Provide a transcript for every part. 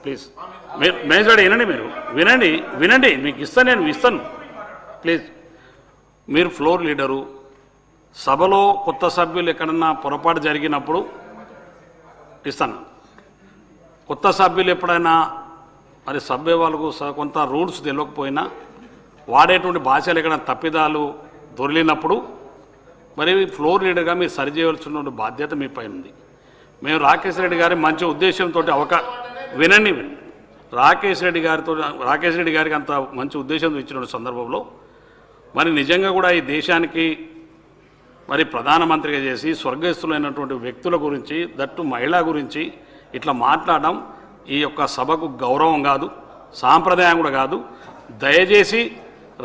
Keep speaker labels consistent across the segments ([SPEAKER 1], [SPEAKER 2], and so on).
[SPEAKER 1] Please major వినండి, మీరు వినండి మీకు ఇస్తాను, నేను ఇస్తాను ప్లీజ్. మీరు ఫ్లోర్ లీడరు, సభలో కొత్త సభ్యులు ఎక్కడన్నా పొరపాటు జరిగినప్పుడు ఇస్తాను. కొత్త సభ్యులు ఎప్పుడైనా మరి సభ్య వాళ్ళకు కొంత రూల్స్ తెలియకపోయినా వాడేటువంటి భాషలు ఎక్కడైనా తప్పిదాలు దొరికినప్పుడు మరి ఫ్లోర్ లీడర్గా మీరు సరిచేయవలసిన బాధ్యత మీ పైన ఉంది. మేము రాకేష్ రెడ్డి గారి మంచి ఉద్దేశంతో వినండి రాకేష్ రెడ్డి గారికి అంత మంచి ఉద్దేశంతో ఇచ్చిన సందర్భంలో మరి నిజంగా కూడా ఈ దేశానికి మరి ప్రధానమంత్రిగా చేసి స్వర్గస్థులైనటువంటి వ్యక్తుల గురించి, దట్టు మహిళ గురించి ఇట్లా మాట్లాడడం ఈ యొక్క సభకు గౌరవం కాదు, సాంప్రదాయం కూడా కాదు. దయచేసి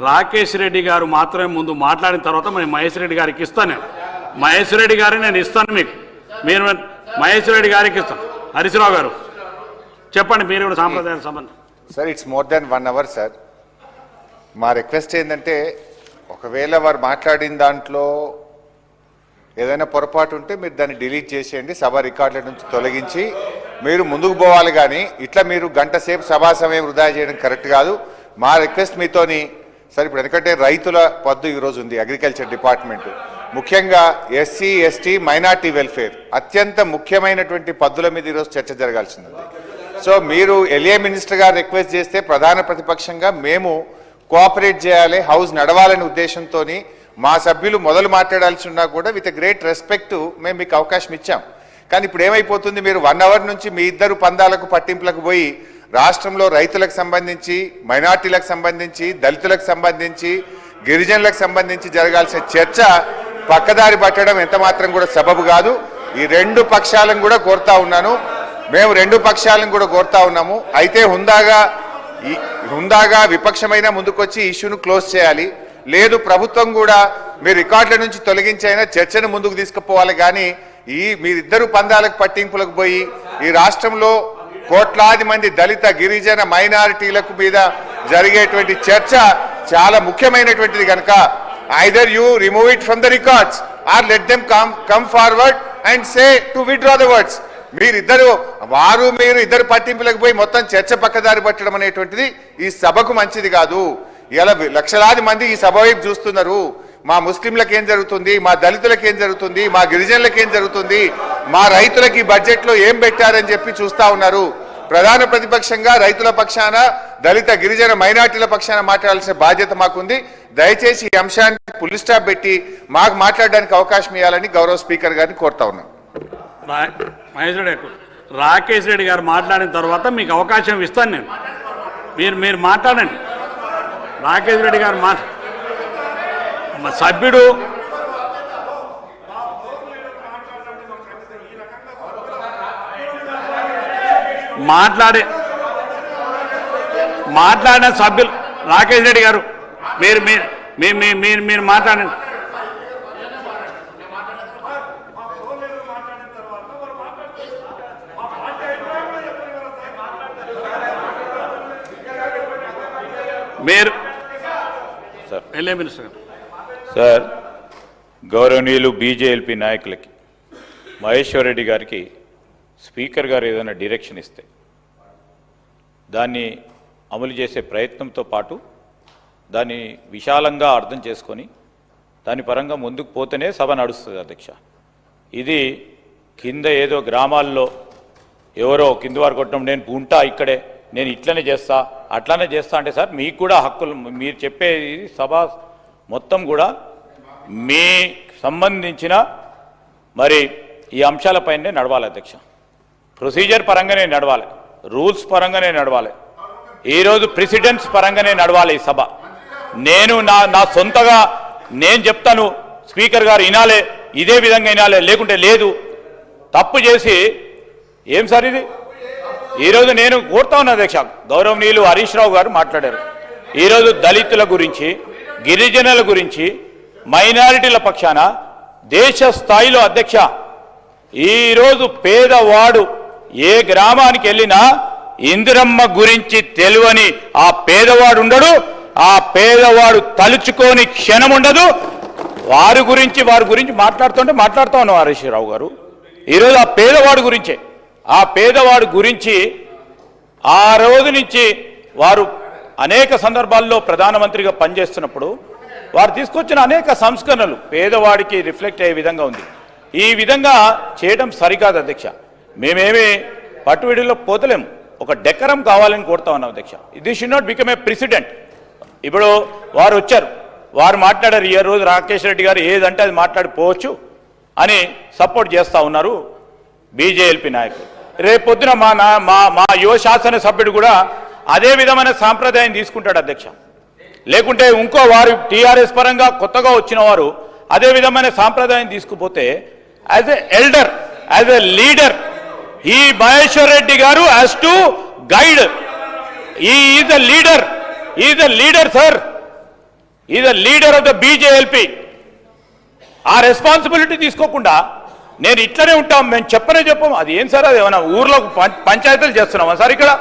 [SPEAKER 1] రాకేష్ రెడ్డి గారు మాత్రమే ముందు మాట్లాడిన తర్వాత నేను మహేష్ రెడ్డి గారికి ఇస్తాను. నేను మహేష్ రెడ్డి గారిని నేను ఇస్తాను మీకు, మీరు మహేష్ రెడ్డి గారికి ఇస్తాను. హరీశ్రావు గారు చెప్పండి, మీరు కూడా సాంప్రదాయానికి సంబంధం.
[SPEAKER 2] Sir it's more than 1 hour sir. మా రిక్వెస్ట్ ఏంటంటే ఒకవేళ వారు మాట్లాడిన దాంట్లో ఏదైనా పొరపాటు ఉంటే మీరు దాన్ని డిలీట్ చేసేయండి, సభ రికార్డుల నుంచి తొలగించి మీరు ముందుకు పోవాలి. కానీ ఇట్లా మీరు గంట సేపు సభా సమయం వృధా చేయడం కరెక్ట్ కాదు. మా రిక్వెస్ట్ మీతోని సార్, ఇప్పుడు ఎందుకంటే రైతుల పద్దు ఈరోజు ఉంది, అగ్రికల్చర్ డిపార్ట్మెంట్ ముఖ్యంగా ఎస్సీ ఎస్టీ మైనార్టీ వెల్ఫేర్ అత్యంత ముఖ్యమైనటువంటి పద్దుల మీద ఈరోజు చర్చ జరగాల్సింది. సో మీరు ఎల్ఏ మినిస్టర్ గారు రిక్వెస్ట్ చేస్తే ప్రధాన ప్రతిపక్షంగా మేము కోఆపరేట్ చేయాలి, హౌస్ నడవాలనే ఉద్దేశంతో మా సభ్యులు మొదలు మాట్లాడాల్సి ఉన్నా కూడా విత్ గ్రేట్ రెస్పెక్ట్ మేము మీకు అవకాశం ఇచ్చాం. కానీ ఇప్పుడు ఏమైపోతుంది, మీరు 1 hour నుంచి మీ ఇద్దరు పందాలకు పట్టింపులకు పోయి రాష్ట్రంలో రైతులకు సంబంధించి, మైనార్టీలకు సంబంధించి, దళితులకు సంబంధించి, గిరిజనులకు సంబంధించి జరగాల్సిన చర్చ పక్కదారి పట్టడం ఎంత మాత్రం కూడా సబబు కాదు. ఈ 2 పక్షాలను కూడా కోరుతా ఉన్నాను, మేము 2 పక్షాలను కూడా కోరుతా ఉన్నాము. అయితే హుందాగా విపక్షమైన ముందుకొచ్చి ఇష్యూను క్లోజ్ చేయాలి. లేదు ప్రభుత్వం కూడా మీరు రికార్డుల నుంచి తొలగించైనా చర్చను ముందుకు తీసుకుపోవాలి. కానీ మీరిద్దరు పందాలకు పట్టింపులకు పోయి ఈ రాష్ట్రంలో కోట్లాది మంది దళిత గిరిజన మైనారిటీలకు మీద జరిగేటువంటి చర్చ చాలా ముఖ్యమైనటువంటిది కనుక either you remove it from the records or let them come forward and say to withdraw the words. మీరు ఇద్దరు పట్టింపులకు పోయి మొత్తం చర్చ పక్కదారి పట్టడం అనేటువంటిది ఈ సభకు మంచిది కాదు. ఇలా లక్షలాది మంది ఈ సభ వైపు చూస్తున్నారు. మా ముస్లింలకు ఏం జరుగుతుంది, మా దళితులకు ఏం జరుగుతుంది, మా గిరిజనులకు ఏం జరుగుతుంది, మా రైతులకి బడ్జెట్లో ఏం పెట్టారని చెప్పి చూస్తా ఉన్నారు. ప్రధాన ప్రతిపక్షంగా రైతుల పక్షాన, దళిత గిరిజన మైనార్టీల పక్షాన మాట్లాడాల్సిన బాధ్యత మాకుంది. దయచేసి ఈ అంశాన్ని ఫుల్ స్టాప్ పెట్టి మాకు మాట్లాడడానికి అవకాశం ఇవ్వాలని గౌరవ స్పీకర్ గారిని కోరుతా ఉన్నాం.
[SPEAKER 1] రాకేష్ రెడ్డి గారు మాట్లాడిన తర్వాత మీకు అవకాశం ఇస్తాను నేను, మీరు మాట్లాడండి. రాకేష్ రెడ్డి గారు సభ్యుడు మాట్లాడిన సభ్యులు రాకేష్ రెడ్డి గారు మీరు మాట్లాడండి. మీరు ఎల్ఏ మినిస్టర్ గారు.
[SPEAKER 3] సార్, గౌరవనీయులు బీజేఎల్పీ నాయకులకి, మహేశ్వర్ రెడ్డి గారికి స్పీకర్ గారు ఏదైనా డైరెక్షన్ ఇస్తే దాన్ని అమలు చేసే ప్రయత్నంతో పాటు దాన్ని విశాలంగా అర్థం చేసుకొని దాని పరంగా ముందుకు పోతేనే సభ నడుస్తుంది అధ్యక్ష. ఇది కింద ఏదో గ్రామాల్లో ఎవరో కింద వారు కొట్టడం, నేను ఉంటా ఇక్కడే, నేను ఇట్లనే చేస్తా అట్లానే చేస్తా అంటే సార్ మీకు కూడా హక్కులు, మీరు చెప్పేది సభ మొత్తం కూడా మీ సంబంధించిన మరి ఈ అంశాలపైనే నడవాలి అధ్యక్ష. ప్రొసీజర్ పరంగానే నడవాలి, రూల్స్ పరంగానే నడవాలి, ఈరోజు ప్రెసిడెంట్స్ పరంగానే నడవాలి ఈ సభ. నేను నా సొంతగా నేను చెప్తాను, స్పీకర్ గారు వినాలే, ఇదే విధంగా వినాలే, లేకుంటే లేదు. తప్పు చేసి ఏం సార్ ఇది? ఈరోజు నేను కోరుతా ఉన్నా అధ్యక్ష, గౌరవనీయులు హరీష్ రావు గారు మాట్లాడారు. ఈరోజు దళితుల గురించి, గిరిజనుల గురించి, మైనారిటీల పక్షాన దేశ స్థాయిలో అధ్యక్ష ఈరోజు పేదవాడు ఏ గ్రామానికి వెళ్ళినా ఇందిరమ్మ గురించి తెలియని ఆ పేదవాడు ఉండడు, ఆ పేదవాడు తలుచుకోని క్షణం ఉండదు. వారి గురించి మాట్లాడుతూ ఉన్నాం హరీష్ రావు గారు. ఈరోజు ఆ పేదవాడు గురించే, ఆ పేదవాడు గురించి ఆ రోజు నుంచి వారు అనేక సందర్భాల్లో ప్రధానమంత్రిగా పనిచేస్తున్నప్పుడు వారు తీసుకొచ్చిన అనేక సంస్కరణలు పేదవాడికి రిఫ్లెక్ట్ అయ్యే విధంగా ఉంది. ఈ విధంగా చేయడం సరికాదు అధ్యక్ష. మేమేమి పట్టువిడిలో పోతలేము. ఒక డెకరం కావాలని కోరుతా ఉన్నాం అధ్యక్ష. This should not become a president. ఇప్పుడు వారు వచ్చారు, వారు మాట్లాడారు. ఈ రోజు రాకేష్ రెడ్డి గారు ఏదంటే అది మాట్లాడిపోవచ్చు అని సపోర్ట్ చేస్తూ ఉన్నారు బీజేఎల్పీ నాయకులు. రేపొద్దున మా యువ శాసనసభ్యుడు కూడా అదే విధమైన సాంప్రదాయం తీసుకుంటాడు అధ్యక్ష. లేకుంటే ఇంకో వారు టీఆర్ఎస్ పరంగా కొత్తగా వచ్చిన వారు అదే విధమైన సాంప్రదాయం తీసుకుపోతే as a elder, as a leader, ఈ మహేశ్వర్ రెడ్డి గారు has to guide. Is the leader, is the leader sir, is the leader of the BJLP. ఆ రెస్పాన్సిబిలిటీ తీసుకోకుండా నేను ఇట్లనే ఉంటాం, మేము చెప్పము. అది ఏం సార్, అది ఏమైనా ఊర్లో పంచాయతీలు చేస్తున్నామా సార్? ఇక్కడ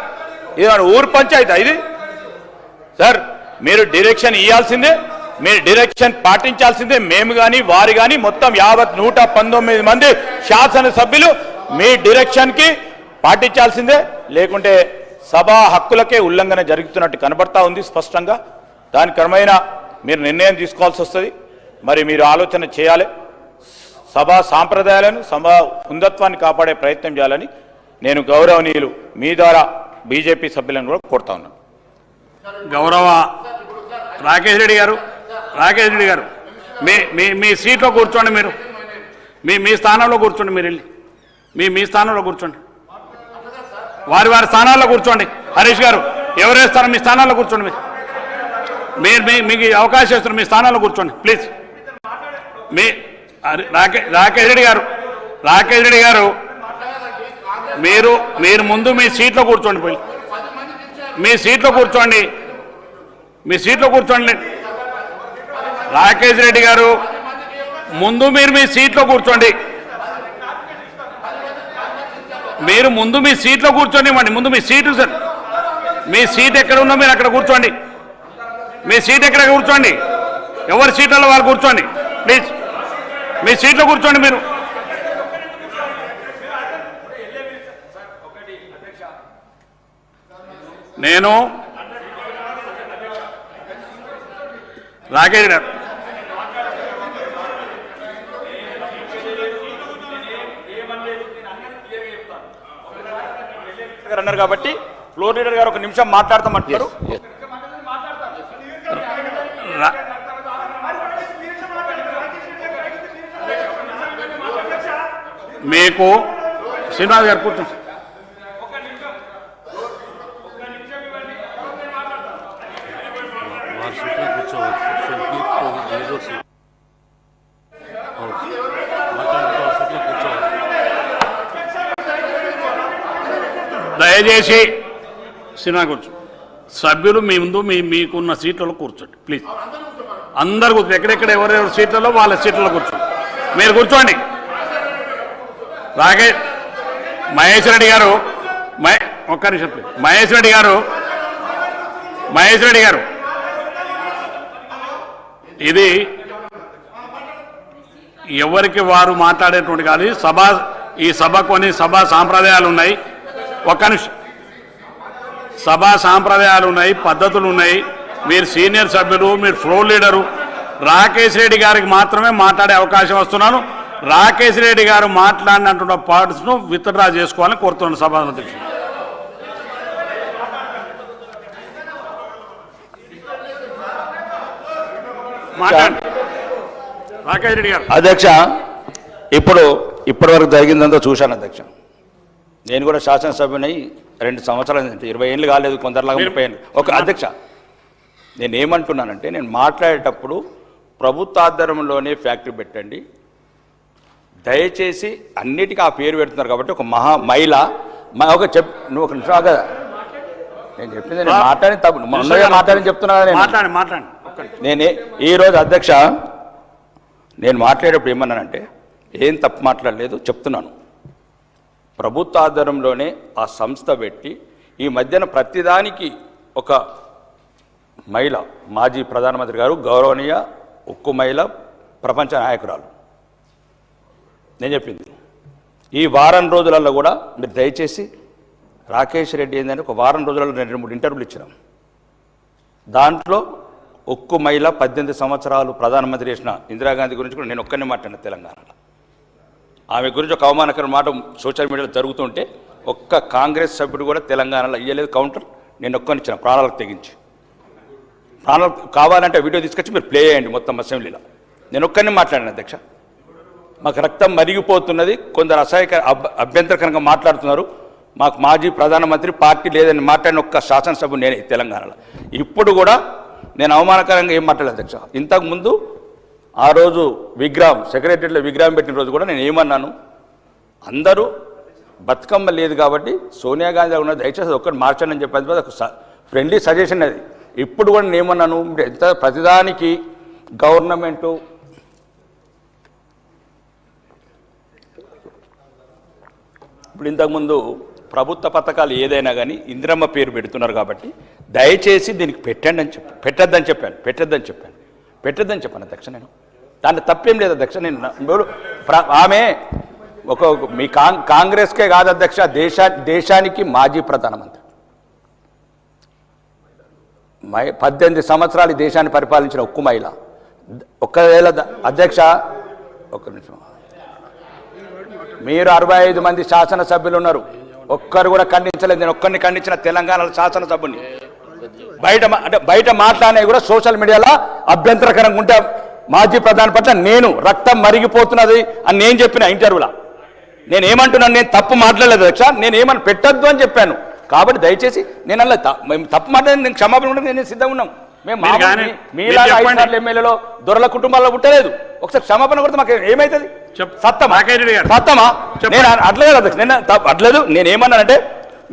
[SPEAKER 3] ఏమైనా ఊరు పంచాయతీ ఇది సార్? మీరు డైరెక్షన్ ఇవ్వాల్సిందే, మీరు డైరెక్షన్ పాటించాల్సిందే. మేము కానీ వారు కానీ మొత్తం 119 మంది శాసనసభ్యులు మీ డైరెక్షన్కి పాటించాల్సిందే. లేకుంటే సభా హక్కులకే ఉల్లంఘన జరుగుతున్నట్టు కనబడతా ఉంది స్పష్టంగా. దాని క్రమేణా మీరు నిర్ణయం తీసుకోవాల్సి వస్తుంది. మరి మీరు ఆలోచన చేయాలి. సభా సాంప్రదాయాలను, సభా ఉందత్వాన్ని కాపాడే ప్రయత్నం చేయాలని నేను గౌరవనీయులు మీ ద్వారా బీజేపీ సభ్యులను కూడా కోరుతా ఉన్నాను.
[SPEAKER 1] గౌరవ రాకేష్ రెడ్డి గారు, రాకేష్ రెడ్డి గారు మీ సీట్లో కూర్చోండి. మీరు మీ స్థానంలో కూర్చోండి. మీరు వెళ్ళి మీ స్థానంలో కూర్చోండి. వారి స్థానాల్లో కూర్చోండి. హరీష్ గారు ఎవరేస్తారో మీ స్థానాల్లో కూర్చోండి. మీకు అవకాశం ఇస్తారు, మీ స్థానాల్లో కూర్చోండి ప్లీజ్. రాకేష్ రెడ్డి గారు మీరు ముందు మీ సీట్లో కూర్చోండి. పోయి మీ సీట్లో కూర్చోండి. రాకేష్ రెడ్డి గారు ముందు మీరు మీ సీట్లో కూర్చోండి. మీరు ముందు మీ సీట్లో కూర్చోండి. ముందు మీ సీటు సార్, మీ సీట్ ఎక్కడ ఉందో మీరు అక్కడ కూర్చోండి. మీ సీట్ ఎక్కడ కూర్చోండి. ఎవరి సీట్లలో వాళ్ళు కూర్చోండి ప్లీజ్. మీ సీట్లో కూర్చోండి. మీరు నేను రాకేష్ గారు
[SPEAKER 4] అన్నారు కాబట్టి ఫ్లోర్ లీడర్ గారు ఒక నిమిషం మాట్లాడతామంటారు.
[SPEAKER 1] మీకు శ్రీనివాస్ గారు కూర్చోండి. దయచేసి శ్రీనివాస్ కూర్చో. సభ్యులు మీ ముందు మీకున్న సీట్లలో కూర్చోండి ప్లీజ్. అందరు కూర్చోండి. ఎక్కడెక్కడ ఎవరెవరి సీట్లలో వాళ్ళ సీట్లలో కూర్చోండి. మీరు కూర్చోండి. మహేష్ రెడ్డి గారు ఒక్క నిమిషం ప్లీజ్. మహేష్ రెడ్డి గారు ఇది ఎవరికి వారు మాట్లాడేటువంటి కాదు. ఈ సభ కొన్ని సభా సాంప్రదాయాలు ఉన్నాయి. ఒక్క నిమిషం. సభా సాంప్రదాయాలు ఉన్నాయి, పద్ధతులు ఉన్నాయి. మీరు సీనియర్ సభ్యులు, మీరు ఫ్లోర్ లీడరు. రాకేష్ రెడ్డి గారికి మాత్రమే మాట్లాడే అవకాశం వస్తున్నాను. రాకేష్ రెడ్డి గారు మాట్లాడినటువంటి పార్ట్స్ను విత్డ్రా చేసుకోవాలని కోరుతున్నాను సభా అధ్యక్షుడు. మాట్లాడండి రాకేష్ రెడ్డి గారు.
[SPEAKER 4] అధ్యక్ష, ఇప్పటివరకు జరిగిందంతా చూశాను అధ్యక్ష. నేను కూడా శాసనసభ్యునై 2 సంవత్సరాలు, 20 ఏళ్ళు కాలేదు, కొందరిలాగా 30 ఏళ్ళు. ఒక అధ్యక్ష, నేను ఏమంటున్నానంటే, నేను మాట్లాడేటప్పుడు ప్రభుత్వ ఆధ్వర్యంలోనే ఫ్యాక్టరీ పెట్టండి, దయచేసి అన్నిటికీ ఆ పేరు పెడుతున్నారు కాబట్టి ఒక మహిళ నువ్వు ఒక నిమిషం కదా, నేను చెప్పింది నేను మాట్లాడి తప్పు మాట్లాడని చెప్తున్నా కదా. నేనే ఈరోజు అధ్యక్ష నేను మాట్లాడేటప్పుడు ఏమన్నానంటే, ఏం తప్పు మాట్లాడలేదు చెప్తున్నాను. ప్రభుత్వ ఆధ్వర్యంలోనే ఆ సంస్థ పెట్టి ఈ మధ్యన ప్రతిదానికి ఒక మహిళ, మాజీ ప్రధానమంత్రి గారు, గౌరవనీయ ఉక్కు మహిళ, ప్రపంచ నాయకురాలు. నేను చెప్పింది ఈ వారం రోజులలో కూడా మీరు దయచేసి రాకేష్ రెడ్డి ఏంటంటే ఒక వారం రోజులలో 2-3 ఇంటర్వ్యూలు ఇచ్చినాం. దాంట్లో ఒక్క మహిళ 18 సంవత్సరాలు ప్రధానమంత్రి చేసిన ఇందిరాగాంధీ గురించి కూడా నేను ఒక్కనే మాట్లాడిన తెలంగాణలో. ఆమె గురించి ఒక అవమానకరమైన మాట సోషల్ మీడియాలో జరుగుతుంటే ఒక్క కాంగ్రెస్ సభ్యుడు కూడా తెలంగాణలో ఇయ్యలేదు కౌంటర్. నేను ఒక్కనిచ్చిన ప్రాణాలకు తెగించి. ప్రాణాలు కావాలంటే వీడియో తీసుకొచ్చి మీరు ప్లే చేయండి మొత్తం అసెంబ్లీలో. నేను ఒక్కనే మాట్లాడిన అధ్యక్ష. మాకు రక్తం మరిగిపోతున్నది, కొందరు అభ్యంతరకరంగా మాట్లాడుతున్నారు. మాకు మాజీ ప్రధానమంత్రి పార్టీ లేదని మాట్లాడిన ఒక్క శాసనసభ నేనే తెలంగాణలో. ఇప్పుడు కూడా నేను అవమానకరంగా ఏం మాట్లాడలేదు అధ్యక్ష. ఇంతకుముందు ఆ రోజు విగ్రహం సెక్రటరీలో విగ్రహం పెట్టిన రోజు కూడా నేను ఏమన్నాను, అందరూ బతుకమ్మ లేదు కాబట్టి సోనియా గాంధీ ఉన్న దయచేసి ఒక్కటి మార్చండి అని చెప్పేది ఒక ఫ్రెండ్లీ సజెషన్ అది. ఇప్పుడు కూడా నేను ఏమన్నాను, ఎంత ప్రతిదానికి గవర్నమెంటు ఇప్పుడు ఇంతకుముందు ప్రభుత్వ పథకాలు ఏదైనా కానీ ఇందిరమ్మ పేరు పెడుతున్నారు కాబట్టి దయచేసి దీనికి పెట్టద్దని చెప్పాను అధ్యక్ష. నేను దాంట్లో తప్పేం లేదు అధ్యక్ష. నేను ఆమె మీ కాంగ్రెస్కే కాదు అధ్యక్ష, దేశానికి మాజీ ప్రధానమంత్రి 18 సంవత్సరాలు దేశాన్ని పరిపాలించిన ఒక్క మహిళ. ఒక్కవేళ అధ్యక్ష ఒక్క నిమిషం, మీరు 65 మంది శాసనసభ్యులు ఉన్నారు, ఒక్కరు కూడా ఖండించలేదు. నేను ఒక్కరిని ఖండించిన తెలంగాణలో శాసనసభ్యుని. బయట మాట్లాడే కూడా సోషల్ మీడియాలో అభ్యంతరకరంగా ఉంటే మాజీ ప్రధాని పట్ల నేను రక్తం మరిగిపోతున్నది అని నేను చెప్పిన ఇంటర్వ్యూలో. నేను ఏమంటున్నాను, నేను తప్పు మాట్లాడలేదు అధ్యక్ష, నేను ఏమని పెట్టద్దు అని చెప్పాను. కాబట్టి దయచేసి నేను అలా మేము తప్పు మాట్లాడి నేను క్షమాపణ ఉంటే నేను సిద్ధంగా ఉన్నాం. మేము మీలాగా 5 సార్లు ఎమ్మెల్యేలో దొరల కుటుంబాల్లో పుట్టలేదు. ఒకసారి క్షమాపణ కొడితే మాకు ఏమవుతుంది? సత్తమా? నేను అట్లేదు అధ్యక్ష, నేను అట్లేదు. నేను ఏమన్నానంటే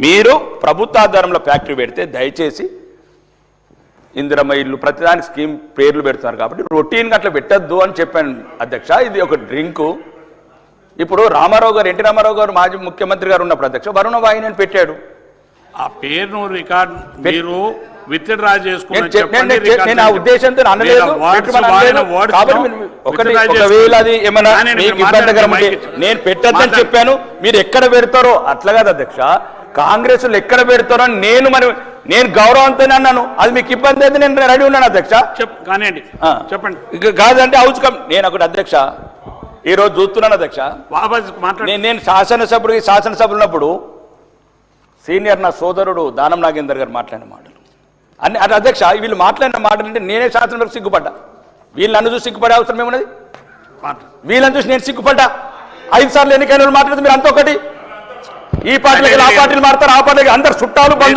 [SPEAKER 4] మీరు ప్రభుత్వ ఆధారంలో ఫ్యాక్టరీ పెడితే దయచేసి ఇందిరమ్మ ఇల్లు ప్రతిదానికి స్కీమ్ పేర్లు పెడుతున్నారు కాబట్టి రొటీన్గా అట్లా పెట్టద్దు అని చెప్పాను అధ్యక్ష. ఇది ఒక డ్రింకు. ఇప్పుడు రామారావు గారు, ఎన్టీ రామారావు గారు మాజీ ముఖ్యమంత్రి గారు ఉన్నప్పుడు అధ్యక్ష వరుణ వాహిని పెట్టాడు.
[SPEAKER 1] ఆ పేరును రికార్డ్ మీరు విత్డ్రా చేసుకుని
[SPEAKER 4] నేను ఆ ఉద్దేశంతో అనలేదు. ఒకవేళ అది ఏమన్నా మీకు ఇబ్బందికరం ఉంటే నేను పెట్టద్దని చెప్పాను. మీరు ఎక్కడ పెడతారో అట్లా కాదు అధ్యక్ష, కాంగ్రెస్ ఎక్కడ పెడతారో అని నేను గౌరవంతోనే అన్నాను. అది మీకు ఇబ్బంది అయితే నేను రెడీ ఉన్నాను అధ్యక్ష.
[SPEAKER 1] కానివ్వండి, చెప్పండి.
[SPEAKER 4] కాదంటే అవుచుకం నేను ఒకటి అధ్యక్ష ఈరోజు చూస్తున్నాను అధ్యక్ష. నేను శాసనసభ్యులు ఉన్నప్పుడు సీనియర్ నా సోదరుడు దానం నాగేందర్ గారు మాట్లాడిన మాటలు అన్ని అది అధ్యక్ష. వీళ్ళు మాట్లాడిన మాటలు అంటే నేనే శాసనసభకు సిగ్గుపడ్డా. వీళ్ళు నన్ను చూసి సిగ్గుపడే అవసరం ఏమున్నది? వీళ్ళని చూసి నేను సిగ్గుపడ్డా. 5 సార్లు ఎన్నికైన మాట్లాడితే మీరు అంత ఒకటి ఈ పార్టీలకి ఆ పార్టీలు మారుతారు, ఆ పార్టీలకి అందరు చుట్టాలు బంధువులు